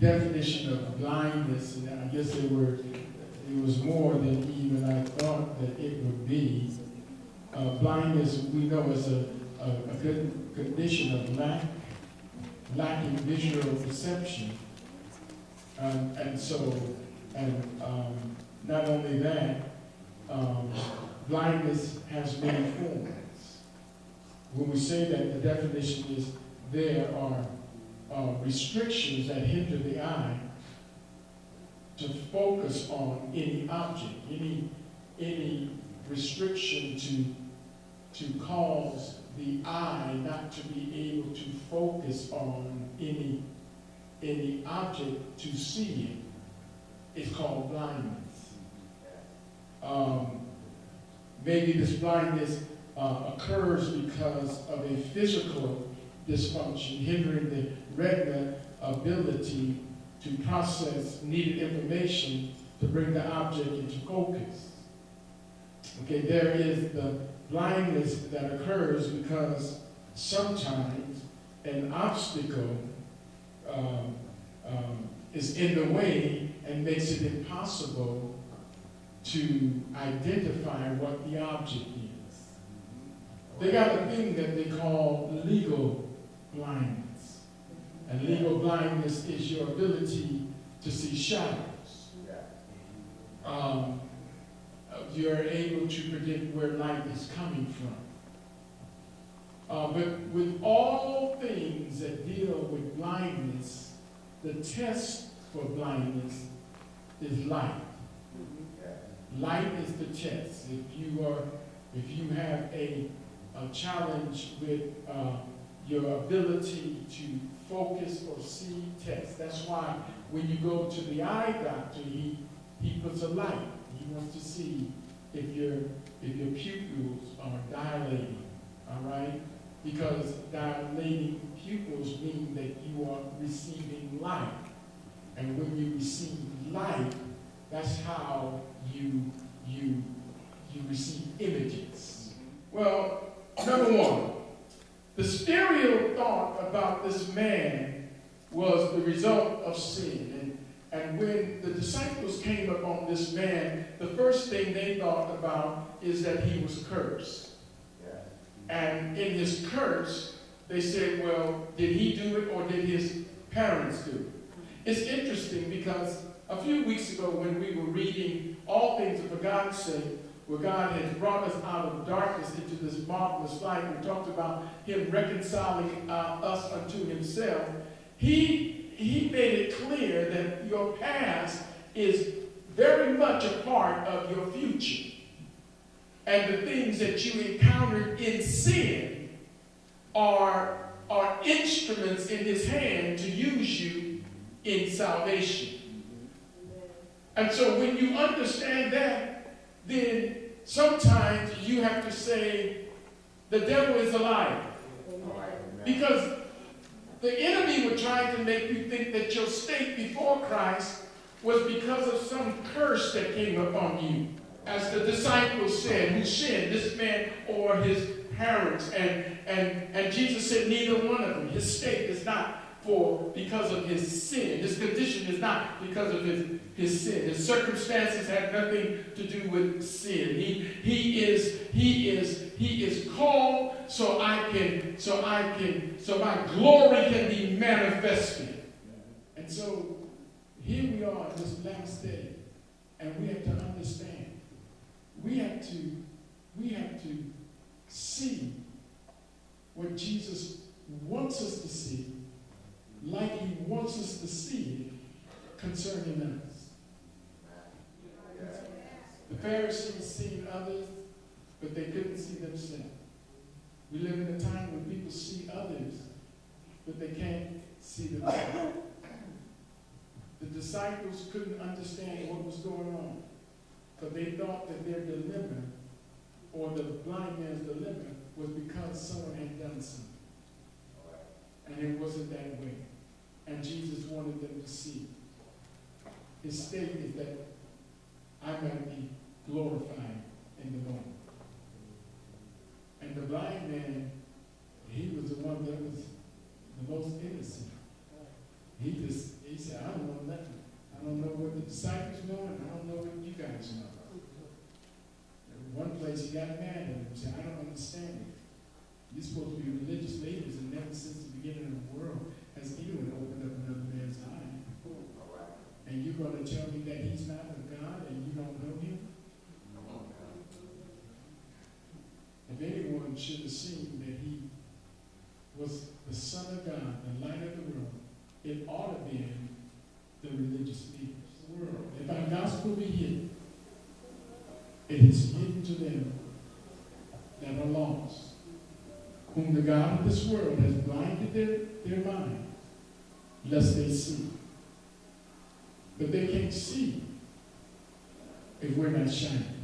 definition of blindness, and I guess it was more than even I thought that it would be. Blindness, we know, is a good condition of lacking visual perception. And not only that, blindness has many forms. When we say that, the definition is there are restrictions that hinder the eye to focus on any object, any restriction to cause the eye not to be able to focus on any object to see it is called blindness. Maybe this blindness occurs because of a physical dysfunction hindering the retina ability to process needed information to bring the object into focus. Okay, there is the blindness that occurs because sometimes an obstacle is in the way and makes it impossible to identify what the object is. They got a thing that they call legal blindness. And legal blindness is your ability to see shadows. You're able to predict where light is coming from. But with all things that deal with blindness, the test for blindness is light. Light is the test. If you have a challenge with your ability to focus or see text, that's why when you go to the eye doctor, he puts a light. He wants to see if your pupils are dilating, all right? Because dilating pupils mean that you are receiving light. And when you receive light, that's how you receive images. Well, number one, the stereo thought about this man was the result of sin. And when the disciples came upon this man, the first thing they thought about is that he was cursed. And in his curse, they said, well, did he do it or did his parents do it? It's interesting because a few weeks ago when we were reading All Things Are for God's Sake, where God has brought us out of darkness into this marvelous light, we talked about him reconciling us unto himself. He made it clear that your past is very much a part of your future. And the things that you encountered in sin are instruments in his hand to use you in salvation. And so when you understand that, then sometimes you have to say, the devil is a liar. Because the enemy would try to make you think that your state before Christ was because of some curse that came upon you. As the disciples said, who sinned, this man or his parents? And Jesus said, neither one of them. His state is not because of his sin. His condition is not because of his sin. His circumstances have nothing to do with sin. He is called so my glory can be manifested. And so here we are in this last day, and we have to understand. We have to see what Jesus wants us to see, like he wants us to see it concerning us. The Pharisees seen others, but they couldn't see themselves. We live in a time when people see others, but they can't see themselves. The disciples couldn't understand what was going on, but they thought that their dilemma, or the blind man's dilemma, was because someone had done something. And it wasn't that way. And Jesus wanted them to see. His state is that I might be glorified in the moment. And the blind man, he was the one that was the most innocent. He said, I You're supposed to be religious leaders, and never since the beginning of the world has anyone opened up another man's eye. And you're going to tell me that he's not a God and you don't know him? If anyone should have seen that he was the Son of God, the light of the world, it ought to be the religious leaders of the world. If our gospel be hidden, it is hidden to them that are lost, whom the God of this world has blinded their mind, lest they see. But they can't see if we're not shining.